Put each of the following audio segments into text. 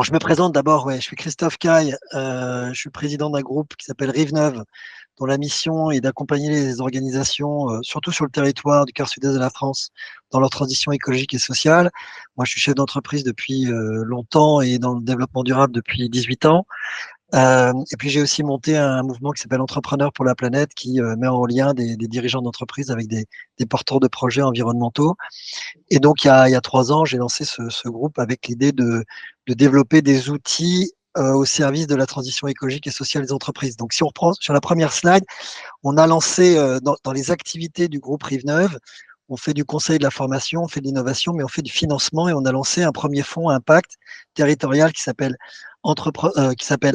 Alors, je me présente d'abord, ouais, je suis Christophe Caille, je suis président d'un groupe qui s'appelle Rive-Neuve, dont la mission est d'accompagner les organisations, surtout sur le territoire du quart sud-est de la France, dans leur transition écologique et sociale. Moi, je suis chef d'entreprise depuis longtemps et dans le développement durable depuis 18 ans. Et puis, j'ai aussi monté un mouvement qui s'appelle Entrepreneurs pour la planète, qui met en lien des dirigeants d'entreprise avec des porteurs de projets environnementaux. Et donc, il y a 3 ans, j'ai lancé ce groupe avec l'idée de développer des outils au service de la transition écologique et sociale des entreprises. Donc, si on reprend sur la première slide, on a lancé dans les activités du groupe Rive-Neuve, on fait du conseil, de la formation, on fait de l'innovation, mais on fait du financement et on a lancé un premier fonds impact territorial qui s'appelle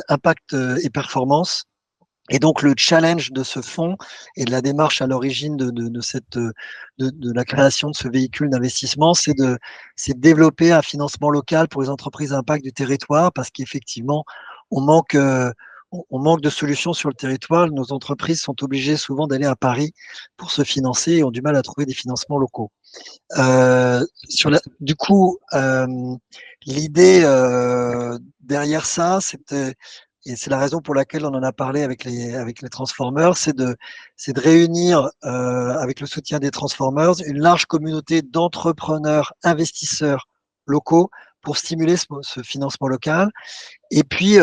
Impact et Performance. Et donc, le challenge de ce fonds et de la démarche à l'origine de la création de ce véhicule d'investissement, c'est de développer un financement local pour les entreprises à impact du territoire, parce qu'effectivement, on manque, on manque de solutions sur le territoire. Nos entreprises sont obligées souvent d'aller à Paris pour se financer et ont du mal à trouver des financements locaux. Du coup, l'idée derrière ça, c'était, et c'est la raison pour laquelle on en a parlé avec les Transformers, c'est de réunir, avec le soutien des Transformers, une large communauté d'entrepreneurs, investisseurs locaux pour stimuler ce financement local. Et puis,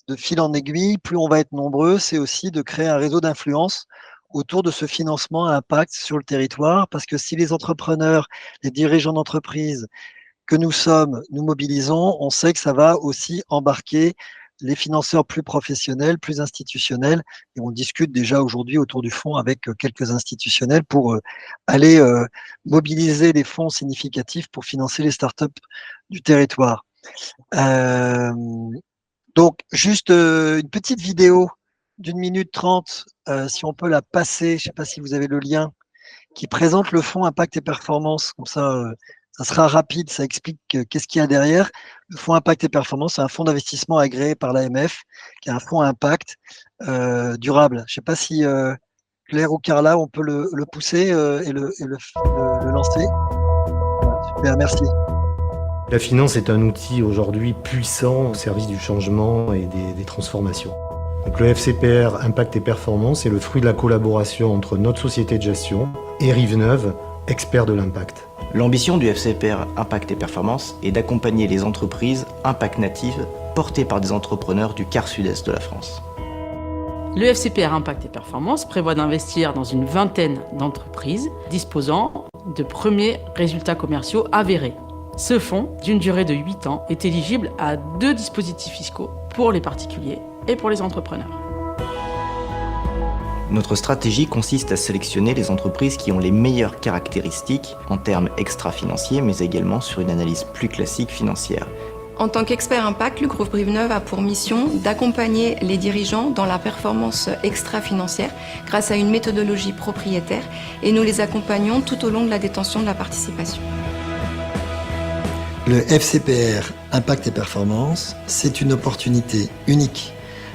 de fil en aiguille, plus on va être nombreux, c'est aussi de créer un réseau d'influence autour de ce financement à impact sur le territoire, parce que si les entrepreneurs, les dirigeants d'entreprise que nous sommes, nous mobilisons, on sait que ça va aussi embarquer les financeurs plus professionnels, plus institutionnels, et on discute déjà aujourd'hui autour du fonds avec quelques institutionnels pour aller mobiliser des fonds significatifs pour financer les startups du territoire. Euh, donc, juste une petite vidéo d'1 minute 30, si on peut la passer, je ne sais pas si vous avez le lien, qui présente le fonds Impact et Performance. Comme ça sera rapide, ça explique qu'est-ce qu'il y a derrière. Le fonds Impact et Performance, c'est un fonds d'investissement agréé par l'AMF, qui est un fonds impact durable. Je ne sais pas si Claire ou Carla, on peut le pousser et le lancer. Super, merci. La finance est un outil aujourd'hui puissant au service du changement et des transformations. Donc le FCPR Impact et Performance est le fruit de la collaboration entre notre société de gestion et Rive-Neuve, expert de l'impact. L'ambition du FCPR Impact et Performance est d'accompagner les entreprises impact natives portées par des entrepreneurs du quart sud-est de la France. Le FCPR Impact et Performance prévoit d'investir dans une vingtaine d'entreprises disposant de premiers résultats commerciaux avérés. Ce fonds, d'une durée de 8 ans, est éligible à 2 dispositifs fiscaux pour les particuliers et pour les entrepreneurs. Notre stratégie consiste à sélectionner les entreprises qui ont les meilleures caractéristiques en termes extra-financiers, mais également sur une analyse plus classique financière. En tant qu'expert impact, le groupe Rive-Neuve a pour mission d'accompagner les dirigeants dans la performance extra-financière grâce à une méthodologie propriétaire, et nous les accompagnons tout au long de la détention de la participation. Le FCPR Impact et Performance, c'est une opportunité unique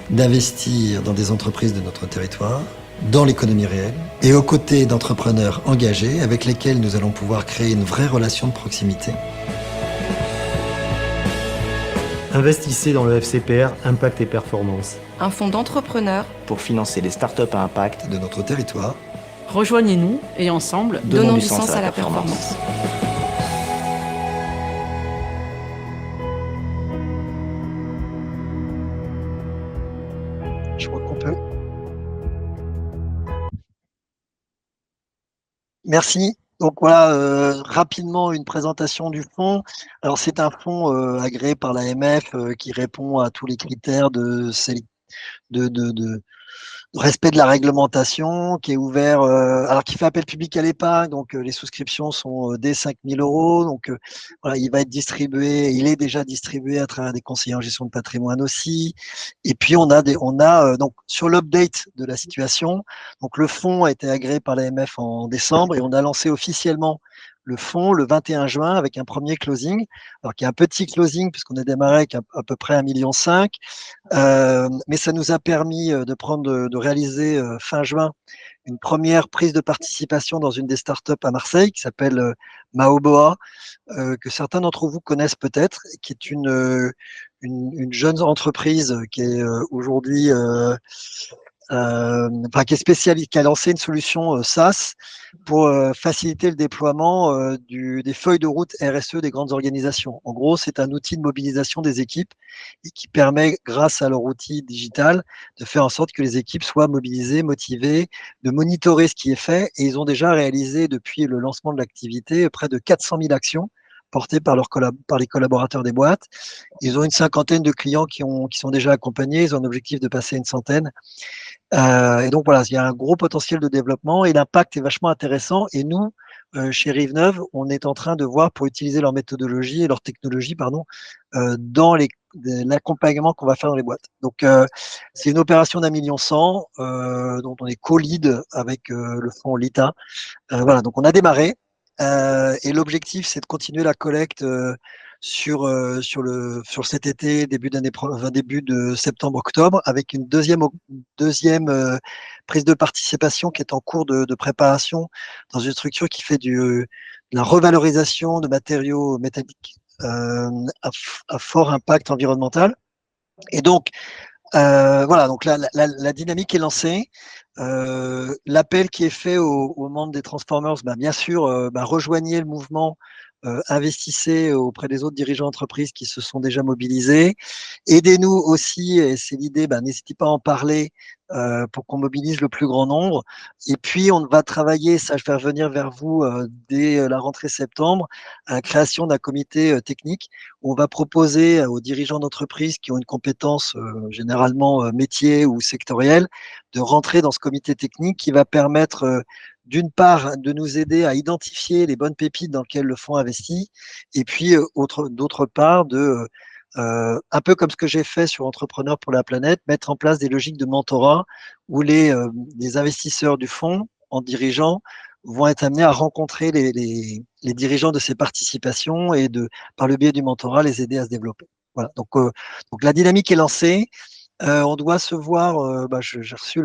d'investir dans des entreprises de notre territoire, dans l'économie réelle, et aux côtés d'entrepreneurs engagés avec lesquels nous allons pouvoir créer une vraie relation de proximité. Investissez dans le FCPR Impact et Performance. Un fonds d'entrepreneurs Pour financer les startups à impact De notre territoire. Rejoignez-nous et ensemble, donnons du sens à la performance. Je crois qu'on peut. Merci. Donc voilà, rapidement une présentation du fonds. Alors c'est un fonds agréé par l'AMF qui répond à tous les critères de respect de la réglementation, qui est ouvert, alors qui fait appel public à l'épargne, donc les souscriptions sont dès 5 000 €. Donc voilà, il va être distribué, il est déjà distribué à travers des conseillers en gestion de patrimoine aussi. Et puis on a donc sur l'update de la situation, donc le fonds a été agréé par l'AMF en décembre et on a lancé officiellement le fonds le 21 juin avec un premier closing. Alors qu'il y a un petit closing puisqu'on a démarré avec à peu près 1,5 million. Mais ça nous a permis de réaliser fin juin une première prise de participation dans une des startups à Marseille qui s'appelle Maoboa, que certains d'entre vous connaissent peut-être, qui est une jeune entreprise qui est aujourd'hui qui est spécialisée, qui a lancé une solution SaaS pour faciliter le déploiement des feuilles de route RSE des grandes organisations. En gros, c'est un outil de mobilisation des équipes et qui permet, grâce à leur outil digital, de faire en sorte que les équipes soient mobilisées, motivées, de monitorer ce qui est fait. Et ils ont déjà réalisé, depuis le lancement de l'activité, près de 400 000 actions portées par les collaborateurs des boîtes. Ils ont une 50aine de clients qui sont déjà accompagnés. Ils ont un objectif de passer une 100aine. Et donc voilà, il y a un gros potentiel de développement et l'impact est vachement intéressant. Et nous, chez Rive-Neuve, on est en train de voir pour utiliser leur méthodologie et leur technologie, dans l'accompagnement qu'on va faire dans les boîtes. Donc c'est une opération d'1,1 million dont on est co-lead avec le fonds Lita. Voilà, donc on a démarré et l'objectif c'est de continuer la collecte sur cet été, début de septembre-octobre, avec une deuxième prise de participation qui est en cours de préparation dans une structure qui fait de la revalorisation de matériaux métalliques à fort impact environnemental. Et donc, voilà, donc la dynamique est lancée. L'appel qui est fait aux membres des Transformers, bien sûr, rejoignez le mouvement, investissez auprès des autres dirigeants d'entreprise qui se sont déjà mobilisés. Aidez-nous aussi, et c'est l'idée, n'hésitez pas à en parler pour qu'on mobilise le plus grand nombre. Et puis, on va travailler, ça je vais revenir vers vous dès la rentrée septembre, à la création d'un comité technique où on va proposer aux dirigeants d'entreprise qui ont une compétence généralement métier ou sectorielle de rentrer dans ce comité technique qui va permettre d'une part, de nous aider à identifier les bonnes pépites dans lesquelles le fonds investit, et puis d'autre part, un peu comme ce que j'ai fait sur Entrepreneurs pour la planète, mettre en place des logiques de mentorat où les investisseurs du fonds, en dirigeant, vont être amenés à rencontrer les dirigeants de ces participations et par le biais du mentorat, les aider à se développer. Voilà. Donc la dynamique est lancée. On doit se voir. J'ai reçu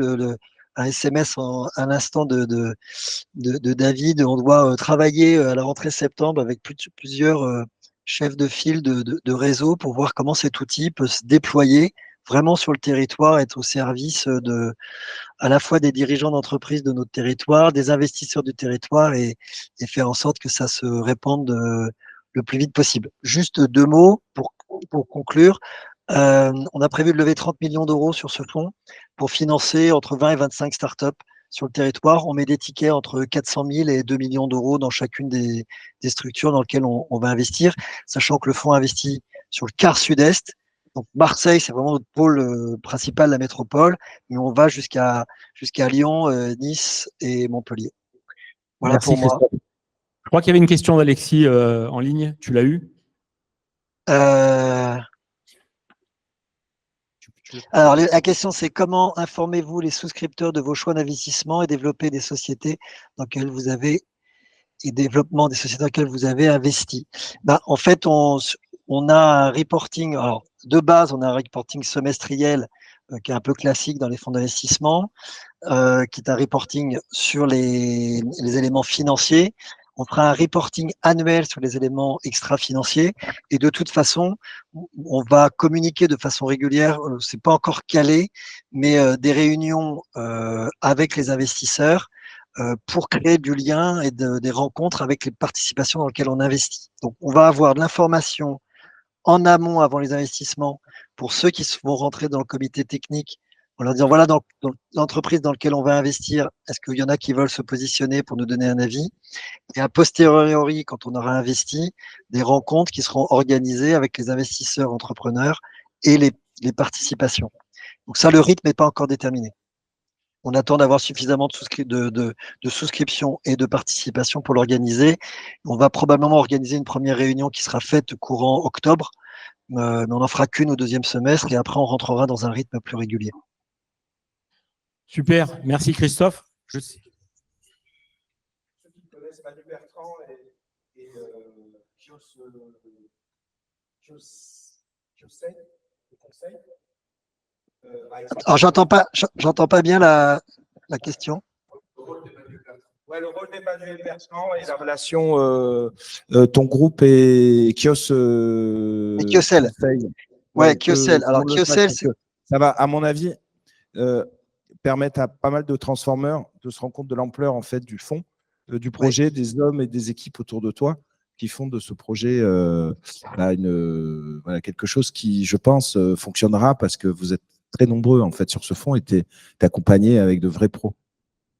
un SMS à l'instant de David. On doit travailler à la rentrée septembre avec plusieurs chefs de file de réseau pour voir comment cet outil peut se déployer vraiment sur le territoire, être au service à la fois des dirigeants d'entreprise de notre territoire, des investisseurs du territoire et faire en sorte que ça se répande le plus vite possible. Juste 2 mots pour conclure. On a prévu de lever 30 millions d'euros sur ce fonds pour financer entre 20 et 25 startups sur le territoire. On met des tickets entre 400 000 et 2 millions d'euros dans chacune des structures dans lesquelles on va investir, sachant que le fonds investit sur le quart sud-est. Donc Marseille, c'est vraiment notre pôle principal de la métropole, mais on va jusqu'à Lyon, Nice et Montpellier. Voilà. Merci pour moi. Christophe. Je crois qu'il y avait une question d'Alexis en ligne. Tu l'as eu ? Alors, la question, c'est comment informez-vous les souscripteurs de vos choix d'investissement et développer des sociétés dans lesquelles vous avez investi. En fait, on a un reporting. Alors, de base, on a un reporting semestriel qui est un peu classique dans les fonds d'investissement, qui est un reporting sur les éléments financiers. On fera un reporting annuel sur les éléments extra-financiers et de toute façon, on va communiquer de façon régulière, c'est pas encore calé, mais des réunions avec les investisseurs pour créer du lien et des rencontres avec les participations dans lesquelles on investit. Donc, on va avoir de l'information en amont avant les investissements pour ceux qui vont rentrer dans le comité technique en leur disant voilà, dans l'entreprise dans laquelle on va investir, est-ce qu'il y en a qui veulent se positionner pour nous donner un avis? Et a posteriori, quand on aura investi, des rencontres qui seront organisées avec les investisseurs entrepreneurs et les participations. Donc ça, le rythme n'est pas encore déterminé. On attend d'avoir suffisamment de souscriptions et de participation pour l'organiser. On va probablement organiser une première réunion qui sera faite courant octobre, mais on n'en fera qu'une au deuxième semestre et après on rentrera dans un rythme plus régulier. Super, merci Christophe. Ceux qui connaissent Manu Bertrand Alors, j'entends pas bien la question. Ouais, le rôle des manuels versants et la relation ton groupe et Kios. Et Kiosel. Ouais, Kiosel. Alors, Kiosel, c'est. Ça va, à mon avis, permettre à pas mal de transformeurs de se rendre compte de l'ampleur en fait du fond, du projet, des hommes et des équipes autour de toi qui font de ce projet voilà, quelque chose qui, je pense, fonctionnera parce que vous êtes très nombreux en fait sur ce fond et tu es accompagné avec de vrais pros.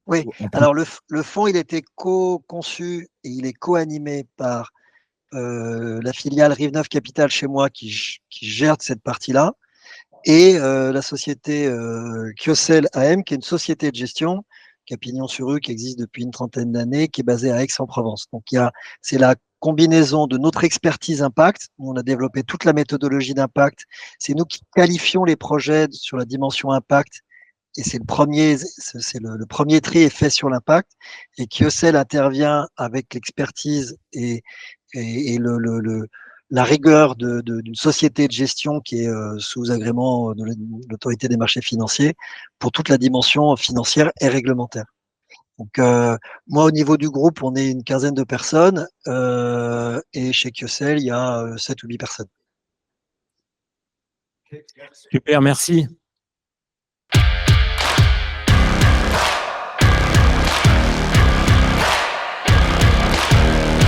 Oui, alors le fonds, il était co-conçu et il est co-animé par la filiale Rive-Neuve Capital chez moi qui gère cette partie-là et la société Kiosel AM qui est une société de gestion qui a pignon sur rue, qui existe depuis une trentaine d'années, qui est basée à Aix-en-Provence. Donc c'est la combinaison de notre expertise impact. On a développé toute la méthodologie d'impact. C'est nous qui qualifions les projets sur la dimension impact. Et c'est le premier tri est fait sur l'impact. Et Kiosel intervient avec l'expertise et la rigueur d'une société de gestion qui est sous agrément de l'autorité des marchés financiers pour toute la dimension financière et réglementaire. Donc, moi, au niveau du groupe, on est une quinzaine de personnes et chez Kiosel, il y a 7 ou 8 personnes. Super, merci.